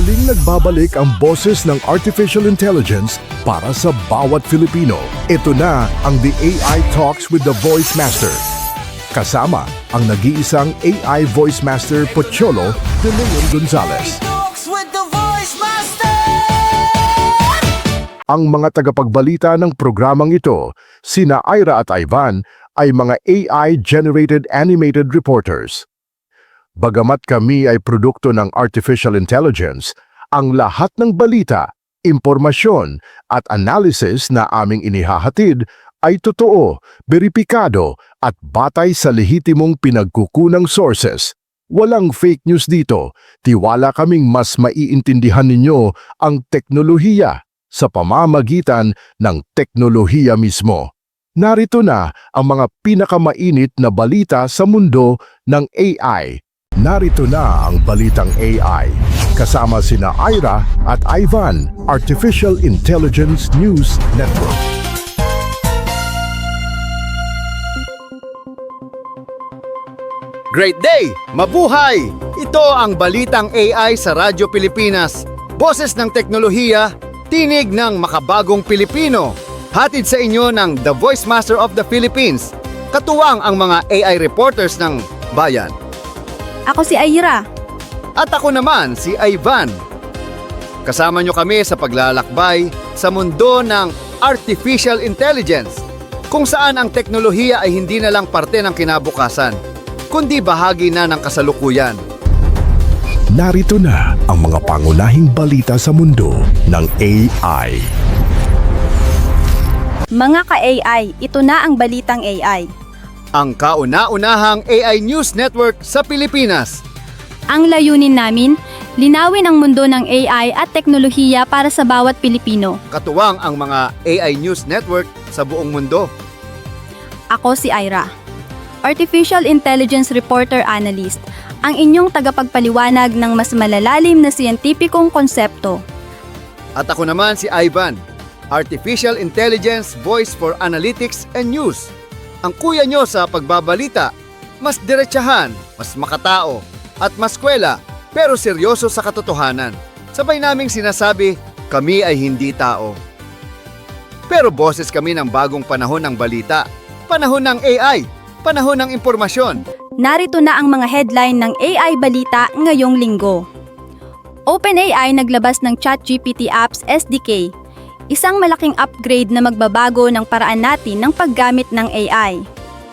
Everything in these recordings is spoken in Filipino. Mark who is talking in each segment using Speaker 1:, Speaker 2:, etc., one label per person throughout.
Speaker 1: Muling nagbabalik ang boses ng Artificial Intelligence para sa bawat Filipino. Ito na ang The AI Talks with the Voice Master. Kasama ang nag-iisang AI Voice Master Pocholo de Leon Gonzalez. Ang mga tagapagbalita ng programang ito, sina Ira at Ivan, ay mga AI-generated animated reporters. Bagamat kami ay produkto ng artificial intelligence, ang lahat ng balita, impormasyon at analysis na aming inihahatid ay totoo, beripikado at batay sa lehitimong pinagkukunang sources. Walang fake news dito. Tiwala kaming mas maiintindihan ninyo ang teknolohiya sa pamamagitan ng teknolohiya mismo. Narito na ang mga pinakamainit na balita sa mundo ng AI. Narito na ang Balitang AI. Kasama sina Ira at Ivan, Artificial Intelligence News Network.
Speaker 2: Great day! Mabuhay! Ito ang Balitang AI sa Radyo Pilipinas. Boses ng teknolohiya, tinig ng makabagong Pilipino. Hatid sa inyo ng The Voice Master of the Philippines. Katuwang ang mga AI reporters ng bayan.
Speaker 3: Ako si Ira.
Speaker 2: At ako naman si Ivan. Kasama nyo kami sa paglalakbay sa mundo ng Artificial Intelligence, kung saan ang teknolohiya ay hindi na lang parte ng kinabukasan, kundi bahagi na ng kasalukuyan.
Speaker 1: Narito na ang mga pangunahing balita sa mundo ng AI.
Speaker 3: Mga ka-AI, ito na ang Balitang AI.
Speaker 2: Ang kauna-unahang AI News Network sa Pilipinas.
Speaker 3: Ang layunin namin, linawin ang mundo ng AI at teknolohiya para sa bawat Pilipino.
Speaker 2: Katuwang ang mga AI News Network sa buong mundo.
Speaker 3: Ako si Ira, Artificial Intelligence Reporter Analyst, ang inyong tagapagpaliwanag ng mas malalalim na siyentipikong konsepto.
Speaker 2: At ako naman si Ivan, Artificial Intelligence Voice for Analytics and News. Ang kuya nyo sa pagbabalita, mas diretsahan, mas makatao, at mas kwela, pero seryoso sa katotohanan. Sabay naming sinasabi, kami ay hindi tao. Pero boses kami ng bagong panahon ng balita, panahon ng AI, panahon ng impormasyon.
Speaker 3: Narito na ang mga headline ng AI Balita ngayong linggo. OpenAI naglabas ng ChatGPT Apps SDK, isang malaking upgrade na magbabago ng paraan natin ng paggamit ng AI.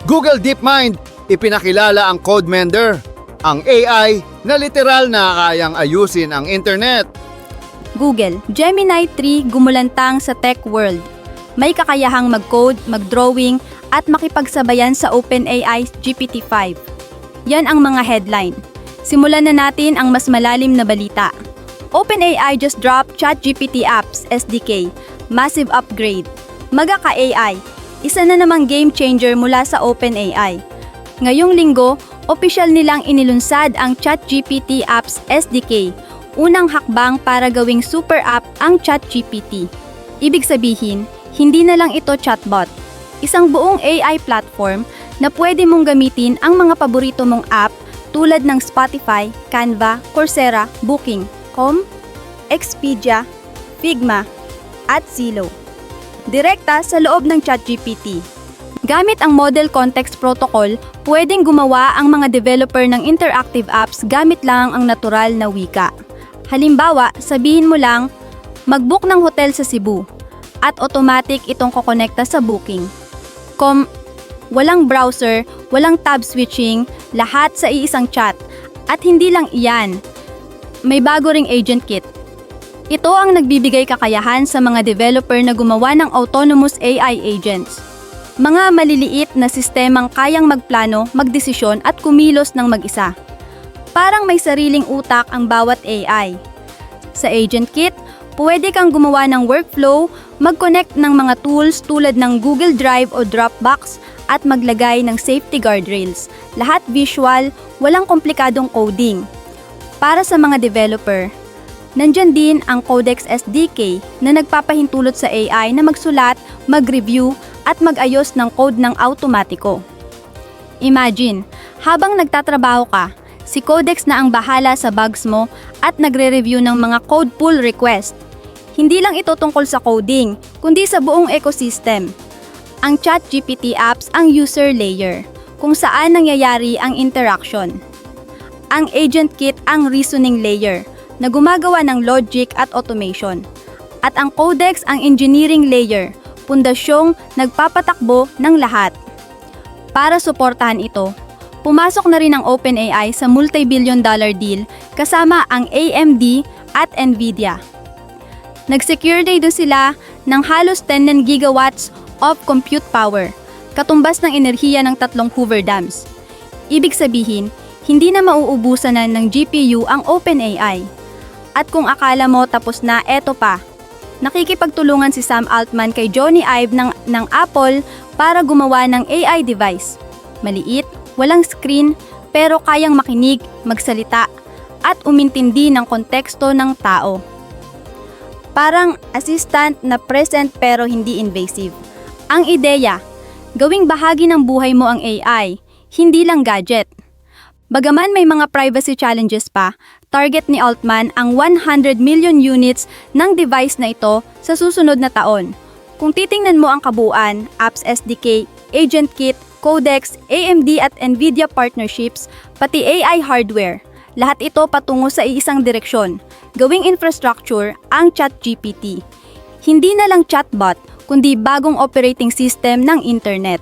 Speaker 2: Google DeepMind, ipinakilala ang CodeMender, ang AI na literal na kayang ayusin ang internet.
Speaker 3: Google Gemini 3 gumulantang sa tech world. May kakayahang mag-code, mag-drawing, at makipagsabayan sa OpenAI GPT-5. Yan ang mga headline. Simulan na natin ang mas malalim na balita. OpenAI just dropped ChatGPT Apps SDK, massive upgrade. Maga ka-AI, isa na namang game changer mula sa OpenAI. Ngayong linggo, opisyal nilang inilunsad ang ChatGPT Apps SDK, unang hakbang para gawing super app ang ChatGPT. Ibig sabihin, hindi na lang ito chatbot. Isang buong AI platform na pwede mong gamitin ang mga paborito mong app tulad ng Spotify, Canva, Coursera, Booking.com, Expedia, Figma, at Zillow. Direkta sa loob ng ChatGPT. Gamit ang Model Context Protocol, pwedeng gumawa ang mga developer ng interactive apps gamit lang ang natural na wika. Halimbawa, sabihin mo lang, mag-book ng hotel sa Cebu, at automatic itong kokonekta sa Booking. Walang browser, walang tab switching, lahat sa iisang chat. At hindi lang iyan, may bago ring agent kit. Ito ang nagbibigay kakayahan sa mga developer na gumawa ng autonomous AI agents. Mga maliliit na sistemang kayang magplano, magdesisyon at kumilos ng mag-isa. Parang may sariling utak ang bawat AI. Sa agent kit, pwede kang gumawa ng workflow, mag-connect ng mga tools tulad ng Google Drive o Dropbox at maglagay ng safety guardrails. Lahat visual, walang komplikadong coding. Para sa mga developer, nandyan din ang Codex SDK na nagpapahintulot sa AI na magsulat, mag-review at mag-ayos ng code ng automatiko. Imagine, habang nagtatrabaho ka, Si Codex na ang bahala sa bugs mo at nagre-review ng mga code pull request. Hindi lang ito tungkol sa coding, kundi sa buong ecosystem. Ang ChatGPT apps ang user layer, kung saan nangyayari ang interaction. Ang Agent Kit ang reasoning layer, na gumagawa ng logic at automation. At ang Codex ang engineering layer, pundasyong nagpapatakbo ng lahat. Para suportahan ito, pumasok na rin ang OpenAI sa multi-billion-dollar deal kasama ang AMD at Nvidia. Nag-secure day do sila ng halos 10 gigawatts of compute power, katumbas ng enerhiya ng 3 Hoover Dams. Ibig sabihin, hindi na mauubusan na ng GPU ang OpenAI. At kung akala mo tapos na, eto pa. Nakikipagtulungan si Sam Altman kay Jony Ive ng Apple para gumawa ng AI device. Maliit, walang screen, pero kayang makinig, magsalita, at umintindi ng konteksto ng tao. Parang assistant na present pero hindi invasive. Ang ideya, gawing bahagi ng buhay mo ang AI, hindi lang gadget. Bagaman may mga privacy challenges pa, target ni Altman ang 100 million units ng device na ito sa susunod na taon. Kung titingnan mo ang kabuuan, Apps SDK, Agent Kit, Codex, AMD at Nvidia partnerships, pati AI hardware, lahat ito patungo sa iisang direksyon, gawing infrastructure ang ChatGPT. Hindi na lang chatbot, kundi bagong operating system ng internet.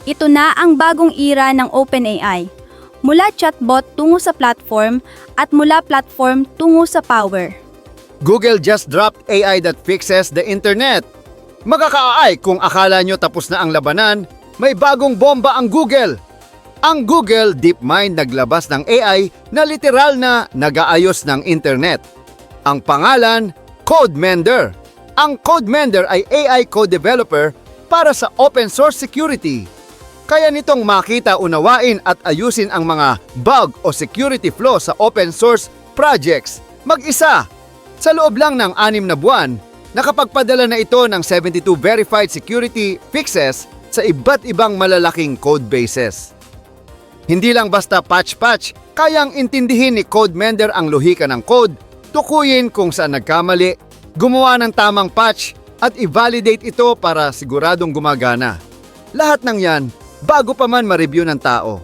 Speaker 3: Ito na ang bagong era ng OpenAI. Mula chatbot tungo sa platform at mula platform tungo sa power.
Speaker 2: Google just dropped AI that fixes the internet. Magkakaay kung akala nyo tapos na ang labanan, may bagong bomba ang Google. Ang Google DeepMind naglabas ng AI na literal na nag-aayos ng internet. Ang pangalan, CodeMender. Ang CodeMender ay AI code developer para sa open source security. Kaya nitong makita, unawain at ayusin ang mga bug o security flaw sa open source projects mag-isa. Sa loob lang ng 6 na buwan, nakapagpadala na ito ng 72 verified security fixes sa iba't ibang malalaking code bases. Hindi lang basta patch-patch, kayang intindihin ni CodeMender ang lohika ng code, tukuyin kung saan nagkamali, gumawa ng tamang patch at i-validate ito para siguradong gumagana. Lahat ng yan, bago pa man ma-review ng tao.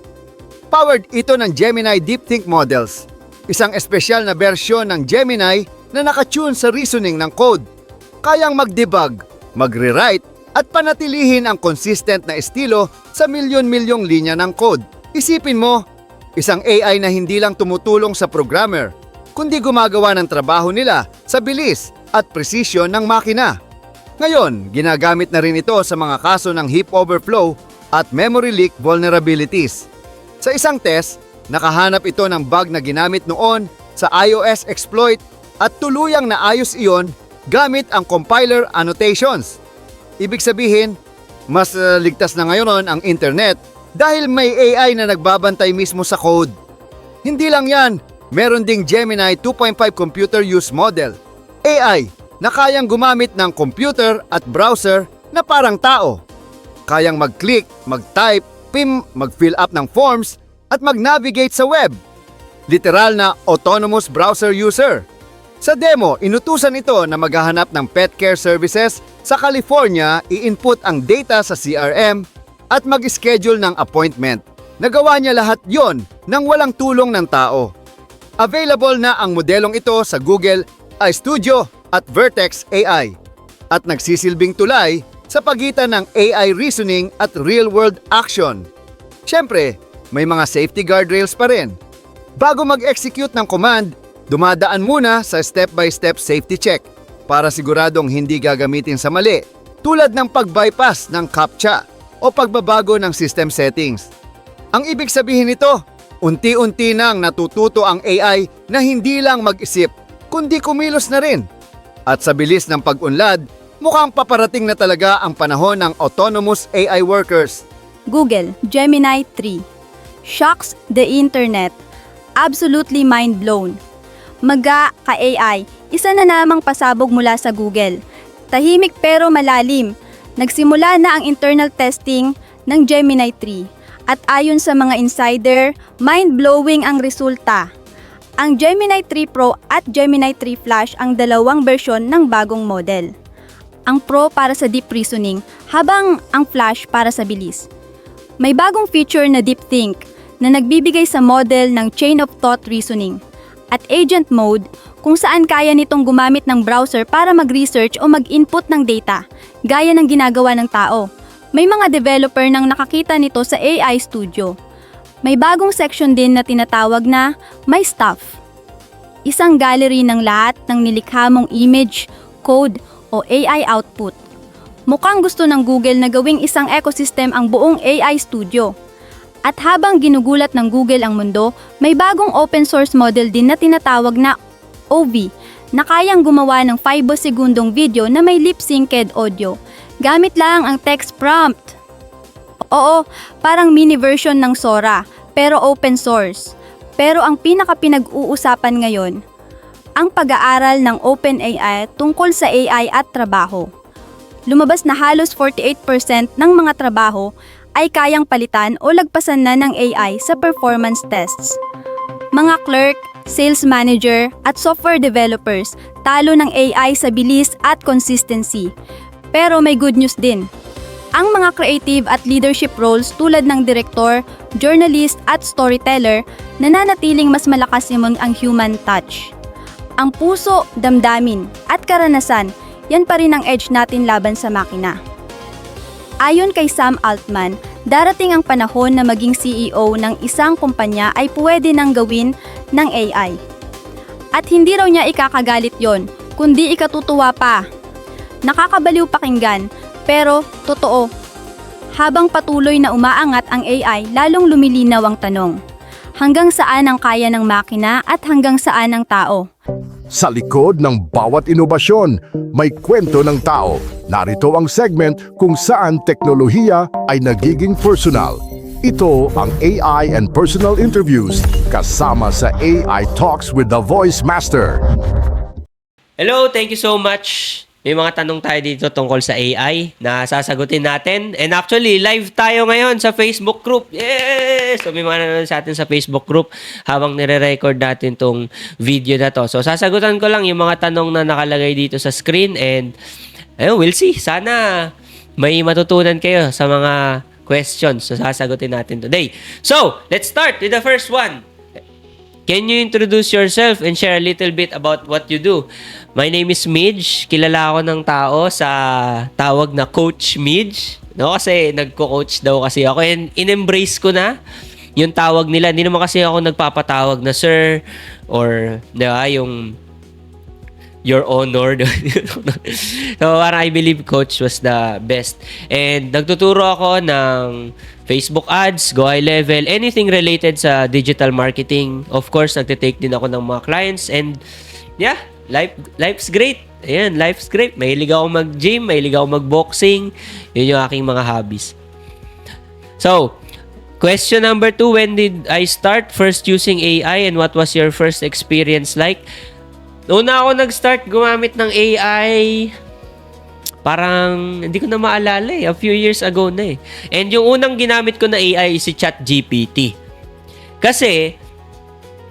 Speaker 2: Powered ito ng Gemini DeepThink models, isang espesyal na bersyon ng Gemini na nakatune sa reasoning ng code. Kayang mag-debug, magre-write, at panatilihin ang consistent na estilo sa milyon-milyong linya ng code. Isipin mo, isang AI na hindi lang tumutulong sa programmer, kundi gumagawa ng trabaho nila sa bilis at presisyon ng makina. Ngayon, ginagamit na rin ito sa mga kaso ng heap overflow at memory leak vulnerabilities. Sa isang test, nakahanap ito ng bug na ginamit noon sa iOS exploit at tuluyang naayos iyon gamit ang compiler annotations. Ibig sabihin, mas ligtas na ngayon ang internet dahil may AI na nagbabantay mismo sa code. Hindi lang yan, meron ding Gemini 2.5 computer use model, AI na kayang gumamit ng computer at browser na parang tao. Kayang mag-click, mag-type, mag-fill up ng forms, at mag-navigate sa web. Literal na autonomous browser user. Sa demo, inutusan ito na maghahanap ng pet care services sa California, i-input ang data sa CRM, at mag-schedule ng appointment. Nagawa niya lahat yon nang walang tulong ng tao. Available na ang modelong ito sa Google iStudio at Vertex AI, at nagsisilbing tulay sa pagitan ng AI reasoning at real-world action. Siyempre, may mga safety guardrails pa rin. Bago mag-execute ng command, dumadaan muna sa step-by-step safety check para siguradong hindi gagamitin sa mali, tulad ng pag-bypass ng CAPTCHA o pagbabago ng system settings. Ang ibig sabihin nito, unti-unti nang natututo ang AI na hindi lang mag-isip, kundi kumilos na rin. At sa bilis ng pag-unlad, mukhang paparating na talaga ang panahon ng autonomous AI workers.
Speaker 3: Google Gemini 3 shocks the internet. Absolutely mind blown. Maga ka-AI, isa na namang pasabog mula sa Google. Tahimik pero malalim. Nagsimula na ang internal testing ng Gemini 3. At ayon sa mga insider, mind-blowing ang resulta. Ang Gemini 3 Pro at Gemini 3 Flash ang dalawang bersyon ng bagong model. Ang Pro para sa deep reasoning, habang ang Flash para sa bilis. May bagong feature na Deep Think na nagbibigay sa model ng chain of thought reasoning. At Agent Mode, kung saan kaya nitong gumamit ng browser para mag-research o mag-input ng data, gaya ng ginagawa ng tao. May mga developer nang nakakita nito sa AI Studio. May bagong section din na tinatawag na My Stuff. Isang gallery ng lahat ng nilikha mong image, code, o AI output. Mukhang gusto ng Google na gawing isang ecosystem ang buong AI Studio. At habang ginugulat ng Google ang mundo, may bagong open source model din na tinatawag na OV na kayang gumawa ng 5 segundong video na may lip-synced audio. Gamit lang ang text prompt. Oo, parang mini version ng Sora, pero open source. Pero ang pinaka-pinag-uusapan ngayon, ang pag-aaral ng OpenAI tungkol sa AI at trabaho. Lumabas na halos 48% ng mga trabaho ay kayang palitan o lagpasan na ng AI sa performance tests. Mga clerk, sales manager, at software developers talo ng AI sa bilis at consistency. Pero may good news din. Ang mga creative at leadership roles tulad ng director, journalist at storyteller nananatiling mas malakas ang human touch. Ang puso, damdamin at karanasan, yan pa rin ang edge natin laban sa makina. Ayon kay Sam Altman, darating ang panahon na maging CEO ng isang kumpanya ay pwede nang gawin ng AI. At hindi raw niya ikakagalit yon, kundi ikatutuwa pa. Nakakabaliw pakinggan, pero totoo. Habang patuloy na umaangat ang AI, lalong lumilinaw ang tanong. Hanggang saan ang kaya ng makina at hanggang saan ang tao?
Speaker 1: Sa likod ng bawat inobasyon, may kwento ng tao. Narito ang segment kung saan teknolohiya ay nagiging personal. Ito ang AI and Personal Interviews kasama sa AI Talks with the Voice Master.
Speaker 4: Hello, thank you so much. May mga tanong tayo dito tungkol sa AI na sasagutin natin. And actually, live tayo ngayon sa Facebook group. Yes! So, may mga nanonood sa atin sa Facebook group habang nire-record natin tong video na to. So, sasagutan ko lang yung mga tanong na nakalagay dito sa screen and ayun, we'll see. Sana may matutunan kayo sa mga questions na sasagutin natin today. So, let's start with the first one. Can you introduce yourself and share a little bit about what you do? My name is Midge. Kilala ako ng tao sa tawag na Coach Midge. No, kasi nagko-coach daw kasi ako and in-embrace ko na yung tawag nila. Hindi naman kasi ako nagpapatawag na sir or yung your honor. So, parang I believe coach was the best. And nagtuturo ako ng Facebook ads, Go High Level, anything related sa digital marketing. Of course, nagtitake din ako ng mga clients. And yeah, life's great. Ayan, life's great. Mahilig ako mag-gym, mahilig ako mag-boxing. Yun yung aking mga hobbies. So, question number 2, when did I start first using AI and what was your first experience like? Noon ako nag-start gumamit ng AI, parang hindi ko na maalala a few years ago na eh. And yung unang ginamit ko na AI is si ChatGPT. Kasi,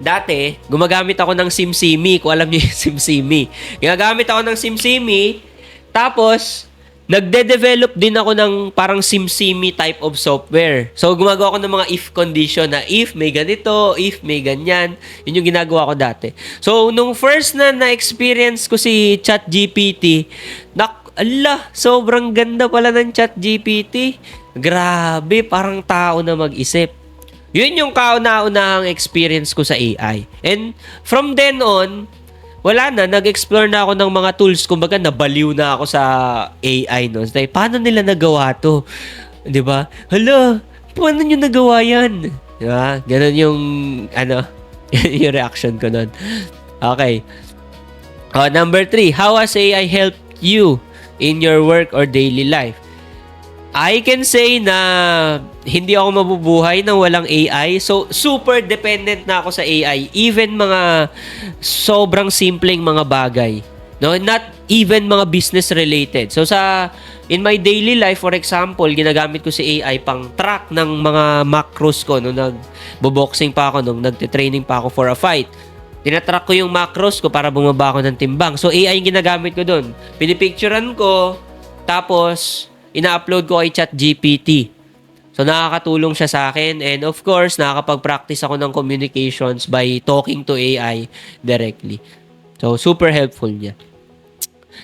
Speaker 4: dati, gumagamit ako ng SimSimi, kung alam niyo yung SimSimi. Ginagamit ako ng SimSimi, tapos, nagde-develop din ako ng parang SimSimi type of software. So, gumagawa ako ng mga if condition na if may ganito, if may ganyan. Yun yung ginagawa ko dati. So, nung first na na-experience ko si ChatGPT, sobrang ganda pala ng ChatGPT. Grabe, parang tao na mag-isip. Yun yung kauna-unahang experience ko sa AI. And from then on, wala na, nag-explore na ako ng mga tools. Kumbaga, nabaliw na ako sa AI. No? So, paano nila nagawa to? Di ba? Hala, paano nyo nagawa yan? Diba? Ganon yung, yung reaction ko nun. Okay. Number 3, how has AI helped you in your work or daily life? I can say na hindi ako mabubuhay nang walang AI. So, super dependent na ako sa AI. Even mga sobrang simpleng mga bagay. No? Not even mga business related. So, sa in my daily life, for example, ginagamit ko si AI pang track ng mga macros ko nung nagbo-boxing pa ako, nung nagte-training pa ako for a fight. Tinatrack ko yung macros ko para bumaba ako ng timbang. So, AI yung ginagamit ko doon. Pinipicturean ko, tapos ina-upload ko kay ChatGPT. So, nakakatulong siya sa akin. And of course, nakakapag-practice ako ng communications by talking to AI directly. So, super helpful niya.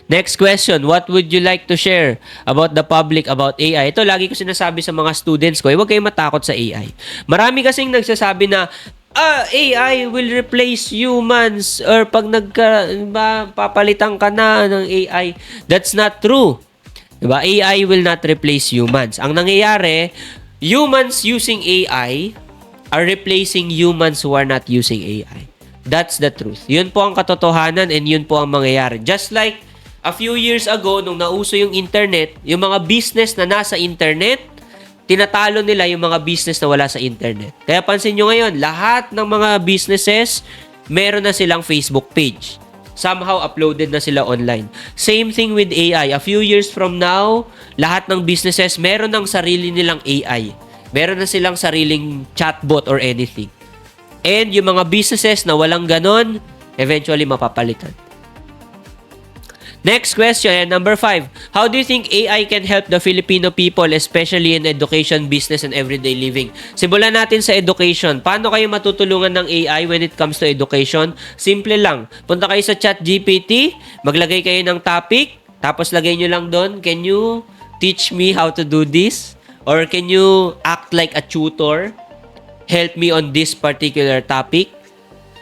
Speaker 4: Next question, what would you like to share about the public about AI? Ito, lagi ko sinasabi sa mga students ko, huwag kayong matakot sa AI. Marami kasing nagsasabi na, AI will replace humans or pag papalitan ka na ng AI. That's not true. Diba? AI will not replace humans. Ang nangyayari, humans using AI are replacing humans who are not using AI. That's the truth. Yun po ang katotohanan and yun po ang mangyayari. Just like a few years ago, nung nauso yung internet, yung mga business na nasa internet, tinatalo nila yung mga business na wala sa internet. Kaya pansin nyo ngayon, lahat ng mga businesses, meron na silang Facebook page. Somehow uploaded na sila online. Same thing with AI. A few years from now, lahat ng businesses, meron ng sarili nilang AI. Meron na silang sariling chatbot or anything. And yung mga businesses na walang ganon, eventually mapapalitan. Next question, number 5. How do you think AI can help the Filipino people, especially in education, business, and everyday living? Simulan natin sa education. Paano kayo matutulungan ng AI when it comes to education? Simple lang. Punta kayo sa ChatGPT, maglagay kayo ng topic, tapos lagay nyo lang doon, can you teach me how to do this? Or can you act like a tutor? Help me on this particular topic?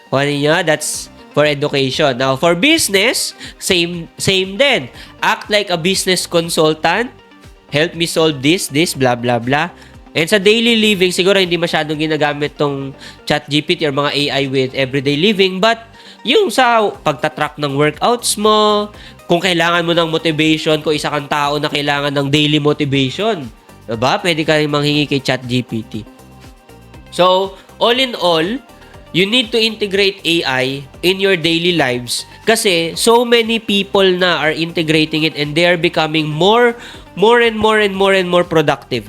Speaker 4: Ano nyo? That's for education. Now, for business, same din. Act like a business consultant. Help me solve this, blah, blah, blah. And sa daily living, siguro hindi masyadong ginagamit tong ChatGPT or mga AI with everyday living. But, yung sa pagtatrack ng workouts mo, kung kailangan mo ng motivation, kung isa kang tao na kailangan ng daily motivation, diba? Pwede ka rin manghingi kay ChatGPT. So, all in all, you need to integrate AI in your daily lives kasi so many people na are integrating it and they are becoming more and more productive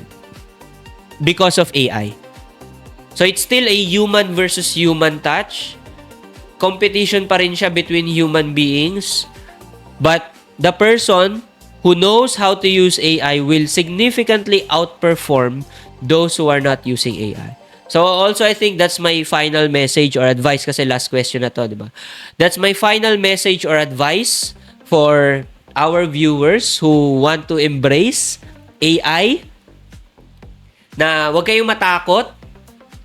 Speaker 4: because of AI. So it's still a human versus human touch. Competition pa rin siya between human beings. But the person who knows how to use AI will significantly outperform those who are not using AI. So also, I think that's my final message or advice kasi last question na to, di ba? That's my final message or advice for our viewers who want to embrace AI na huwag kayong matakot.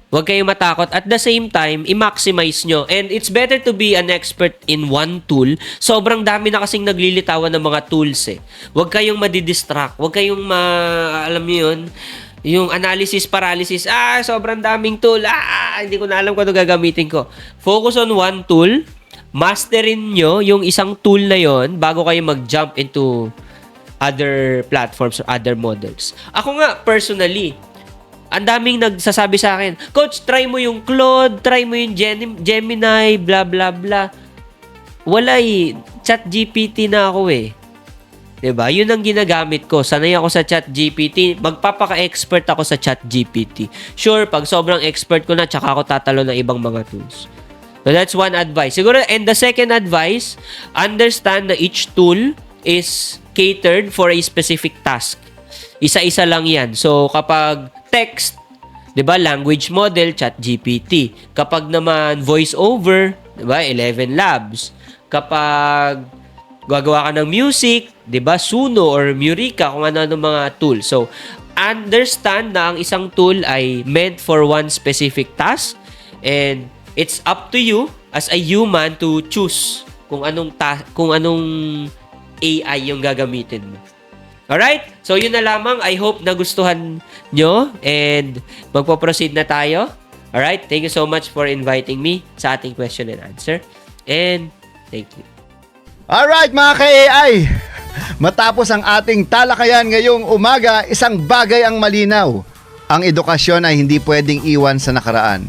Speaker 4: Huwag kayong matakot. At the same time, i-maximize nyo. And it's better to be an expert in one tool. Sobrang dami na kasing naglilitawan ng mga tools eh. Huwag kayong madidistract. Huwag kayong alam nyo yun, yung analysis paralysis, sobrang daming tool, hindi ko na alam kung ano gagamitin ko. Focus on one tool, masterin nyo yung isang tool na yon bago kayo mag-jump into other platforms or other models. Ako nga, personally, ang daming nagsasabi sa akin, Coach, try mo yung Claude, try mo yung Gemini, blah, blah, blah. Wala eh. ChatGPT na ako eh. Diba? Yun ang ginagamit ko. Sanay ako sa ChatGPT. Magpapaka-expert ako sa ChatGPT. Sure, pag sobrang expert ko na, tsaka ako tatalo ng ibang mga tools. So, that's one advice. Siguro, and the second advice, understand na each tool is catered for a specific task. Isa-isa lang yan. So, kapag text, diba, language model, ChatGPT. Kapag naman voice-over, diba, 11 Labs. Kapag gagawa ka ng music, 'di ba? Suno or Murica, kung ano-ano mga tool. So, understand na ang isang tool ay meant for one specific task and it's up to you as a human to choose kung anong AI yung gagamitin mo. Alright? So, yun na lamang. I hope nagustuhan nyo and magpo-proceed na tayo. Alright? Thank you so much for inviting me sa ating question and answer. And thank you.
Speaker 2: Alright mga ka-AI, matapos ang ating talakayan ngayong umaga, isang bagay ang malinaw. Ang edukasyon ay hindi pwedeng iwan sa nakaraan.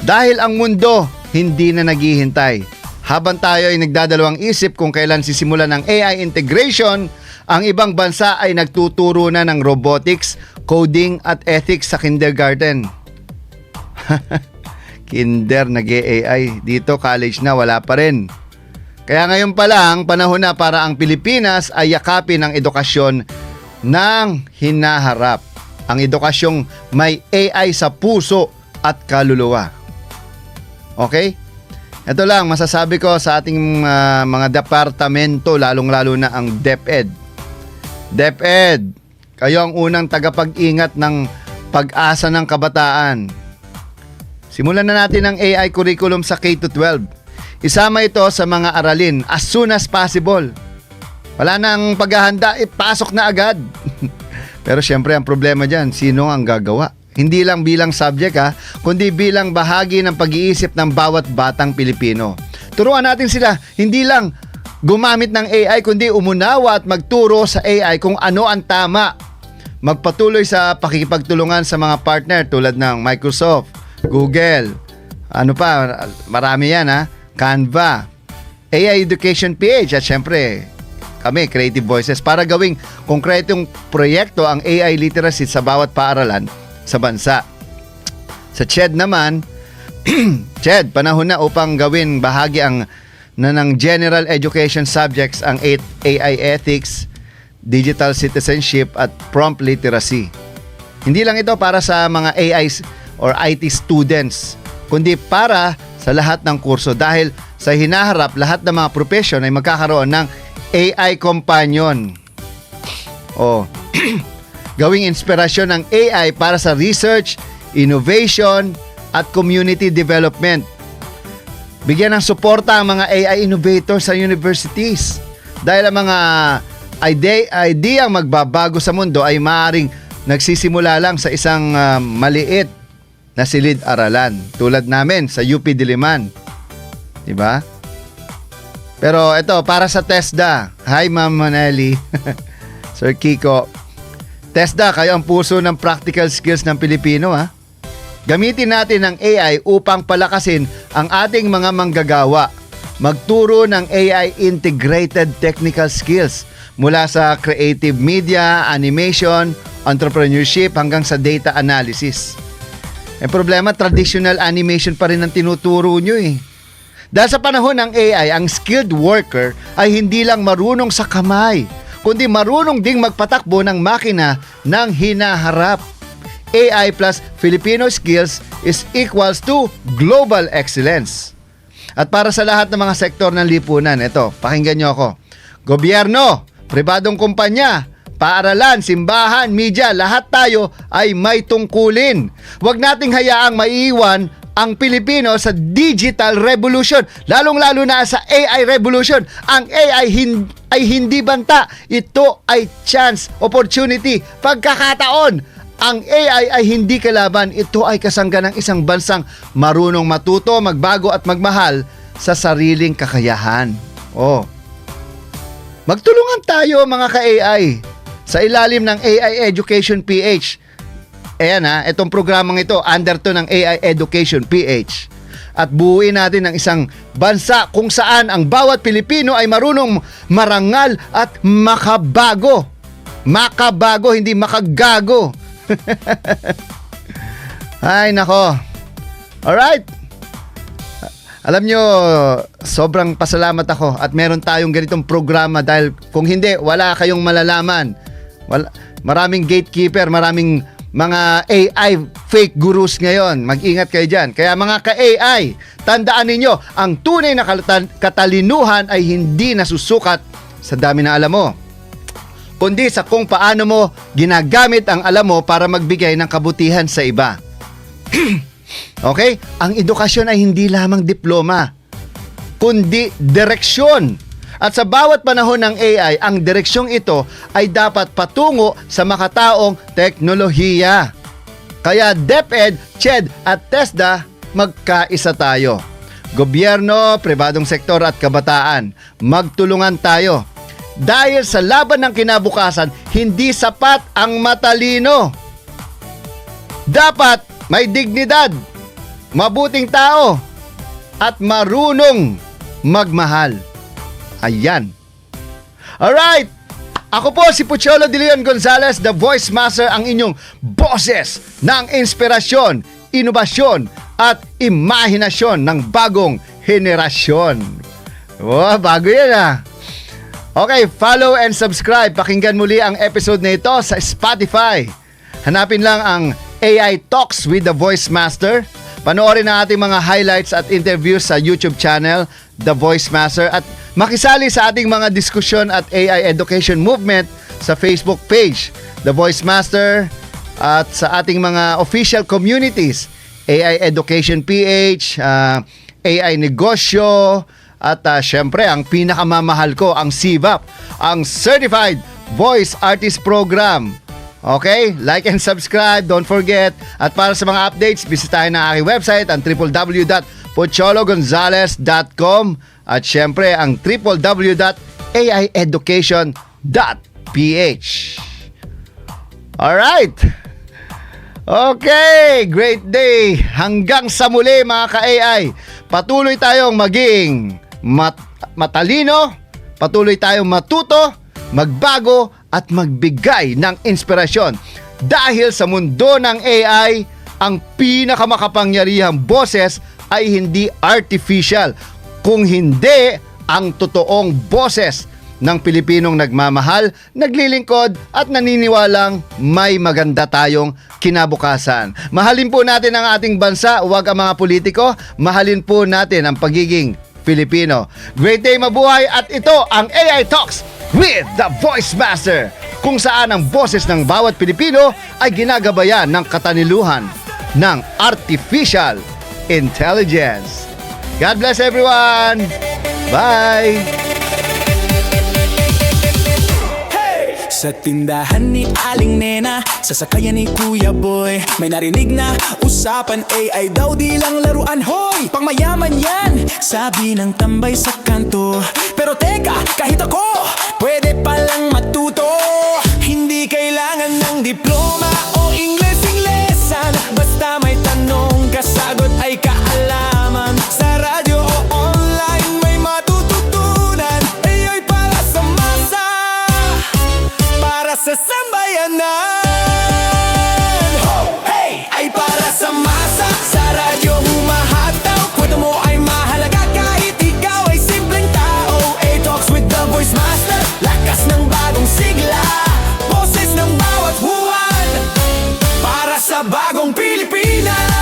Speaker 2: Dahil ang mundo hindi na naghihintay. Habang tayo ay nagdadalawang isip kung kailan sisimulan ng AI integration, Ang ibang bansa ay nagtuturo na ng robotics, coding at ethics sa kindergarten. Kinder, nag-AI. Dito, college na, wala pa rin. Kaya ngayon pa lang, panahon na para ang Pilipinas ay yakapin ang edukasyon ng hinaharap. Ang edukasyong may AI sa puso at kaluluwa. Okay? Ito lang, masasabi ko sa ating mga departamento, lalong-lalo na ang DepEd. DepEd, kayo ang unang tagapag-ingat ng pag-asa ng kabataan. Simulan na natin ang AI curriculum sa K-12. Isama ito sa mga aralin as soon as possible. Wala nang paghahanda, ipasok na agad. Pero syempre ang problema dyan, sino ang gagawa? Hindi lang bilang subject kundi bilang bahagi ng pag-iisip ng bawat batang Pilipino. Turuan natin sila, hindi lang gumamit ng AI kundi umunawa at magturo sa AI kung ano ang tama. Magpatuloy sa pakikipagtulungan sa mga partner tulad ng Microsoft, Google, ano pa, marami yan Canva, AI Education PH at syempre kami, Creative Voices, para gawing konkretong proyekto ang AI literacy sa bawat paaralan sa bansa. Sa CHED naman, CHED, panahon na upang gawin bahagi ng general education subjects ang AI ethics, digital citizenship at prompt literacy. Hindi lang ito para sa mga AI or IT students, kundi para sa lahat ng kurso dahil sa hinaharap lahat ng mga profession ay magkakaroon ng AI companion. Gawing inspirasyon ng AI para sa research, innovation at community development. Bigyan ng suporta ang mga AI innovators sa universities dahil ang mga ideyang magbabago sa mundo ay maaaring nagsisimula lang sa isang maliit na silid-aralan tulad namin sa UP Diliman. Diba? Pero ito, para sa TESDA. Hi, Ma'am Maneli. Sir Kiko. TESDA, kayo ang puso ng practical skills ng Pilipino Gamitin natin ang AI upang palakasin ang ating mga manggagawa. Magturo ng AI integrated technical skills mula sa creative media, animation, entrepreneurship hanggang sa data analysis. Ang problema, traditional animation pa rin ang tinuturo nyo Dahil sa panahon ng AI, ang skilled worker ay hindi lang marunong sa kamay, kundi marunong ding magpatakbo ng makina ng hinaharap. AI plus Filipino skills is equals to global excellence. At para sa lahat ng mga sektor ng lipunan, ito, pakinggan nyo ako. Gobyerno, pribadong kumpanya, paaralan, simbahan, media, lahat tayo ay may tungkulin. Huwag nating hayaang maiiwan ang Pilipino sa digital revolution, lalong-lalo na sa AI revolution. Ang AI ay hindi banta. Ito ay chance, opportunity, pagkakataon. Ang AI ay hindi kalaban. Ito ay kasangga ng isang bansang marunong matuto, magbago at magmahal sa sariling kakayahan. Magtulungan tayo mga ka-AI sa ilalim ng AI Education PH. Ayan itong programang ito, under to ng AI Education PH. At buuin natin ng isang bansa kung saan ang bawat Pilipino ay marunong marangal at makabago. Makabago, hindi makagago. Ay, nako. Alright. Alam nyo, sobrang pasalamat ako at meron tayong ganitong programa dahil kung hindi, wala kayong malalaman. Maraming gatekeeper, maraming mga AI fake gurus ngayon. Mag-ingat kayo dyan. Kaya mga ka-AI, tandaan ninyo, ang tunay na katalinuhan ay hindi nasusukat sa dami na alam mo, kundi sa kung paano mo ginagamit ang alam mo para magbigay ng kabutihan sa iba. Okay? Ang edukasyon ay hindi lamang diploma, kundi direksyon. At sa bawat panahon ng AI, ang direksyong ito ay dapat patungo sa makataong teknolohiya. Kaya DepEd, CHED at TESDA, magkaisa tayo. Gobyerno, pribadong sektor at kabataan, magtulungan tayo. Dahil sa laban ng kinabukasan, hindi sapat ang matalino. Dapat may dignidad, mabuting tao, at marunong magmahal. Ayan. Alright! Ako po si Pocholo De Leon Gonzalez, the Voice Master, ang inyong boses ng inspirasyon, inobasyon at imahinasyon ng bagong henerasyon. Oh, bago yan ah. Okay, follow and subscribe. Pakinggan muli ang episode na ito sa Spotify. Hanapin lang ang AI Talks with the Voice Master. Panoorin ang ating mga highlights at interviews sa YouTube channel, The Voice Master, at makisali sa ating mga diskusyon at AI education movement sa Facebook page, The Voice Master, at sa ating mga official communities, AI Education PH, AI Negosyo, at syempre ang pinakamamahal ko, ang CVAP, ang Certified Voice Artist Program. Okay? Like and subscribe, don't forget. At para sa mga updates, bisitahin ang aking website, ang www.pochologonzalez.com, at syempre ang www.aieducation.ph. Alright! Okay, great day. Hanggang sa muli mga ka-AI. Patuloy tayong maging matalino, patuloy tayong matuto, magbago at magbigay ng inspirasyon. Dahil sa mundo ng AI, ang pinakamakapangyarihang boses ay hindi artificial, kung hindi ang totoong boses ng Pilipinong nagmamahal, naglilingkod at naniniwalang may maganda tayong kinabukasan. Mahalin po natin ang ating bansa, huwag ang mga politiko. Mahalin po natin ang pagiging Pilipino. Great day, mabuhay, at ito ang AI Talks with the Voice Master, kung saan ang boses ng bawat Pilipino ay ginagabayan ng kataniluhan ng artificial intelligence. God bless everyone! Bye!
Speaker 5: Sa tindahan ni Aling Nena, sa sakayan ni Kuya Boy, may narinig na usapan, AI daw di lang laruan, hoy! Pangmayaman yan, sabi ng tambay sa kanto. Pero teka, kahit ako, pwede palang matuto. Hindi kailangan ng diploma o Ingles-Inglesan, basta may tanong, kasagot ay kaalaman. Sa radyo o online, may matututunan. AI para sa masa, para sa sambayanan. Hey! Ay para sa masa, sa radyo humahataw. Kwento mo ay mahalaga kahit ikaw ay simpleng tao. AI Talks with the Voice Master, lakas ng bagong sigla, boses ng bawat buwan, para sa bagong Pilipinas.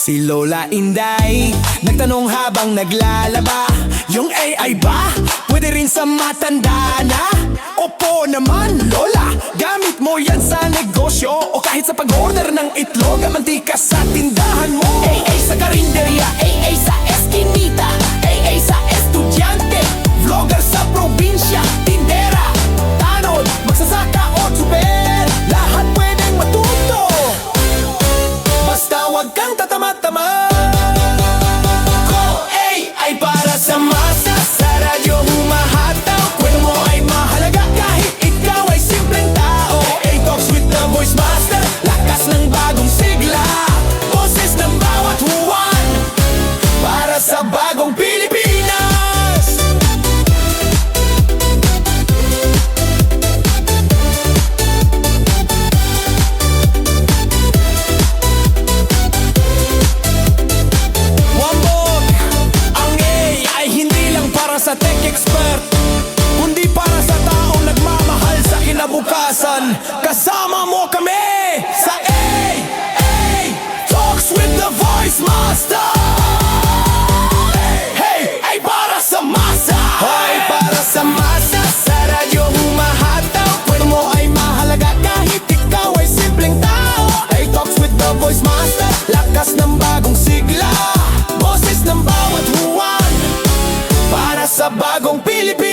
Speaker 5: Si Lola Inday nagtanong habang naglalaba, yung AI ba pwede rin sa matanda na? Opo naman Lola, gamit mo yan sa negosyo o kahit sa pag-order ng itlog, mantika sa tindahan mo. AI sa karinderya, AI sa eskinita, AI sa estudyante, vlogger sa probinsya, tindera, tanod, magsasaka o tsuper, lahat pwedeng matuto, basta wag kang tatama-tama. Ay para sa masa, sa radyo humahataw. Kwento mo ay mahalaga kahit ikaw ay simpleng tao. AI Talks with the Voice Master, lakas ng bagong sigla, boses ng bawat huwan, para sa bagong Pilipinas. Wambog, ang AI ay hindi lang para sa tech expert, kundi para sa taong nagmamahal sa kinabukasan. Kasama mo kami sa AI Talks with the Voice Master. Hey! Ay para sa masa, ay para sa masa, sa radyo humahataw. Kwento mo ay mahalaga kahit ikaw ay simpleng tao. AI Talks with the Voice Master, lakas ng bagong sigla, boses ng bawat huwan, para sa bagong Pilipinas.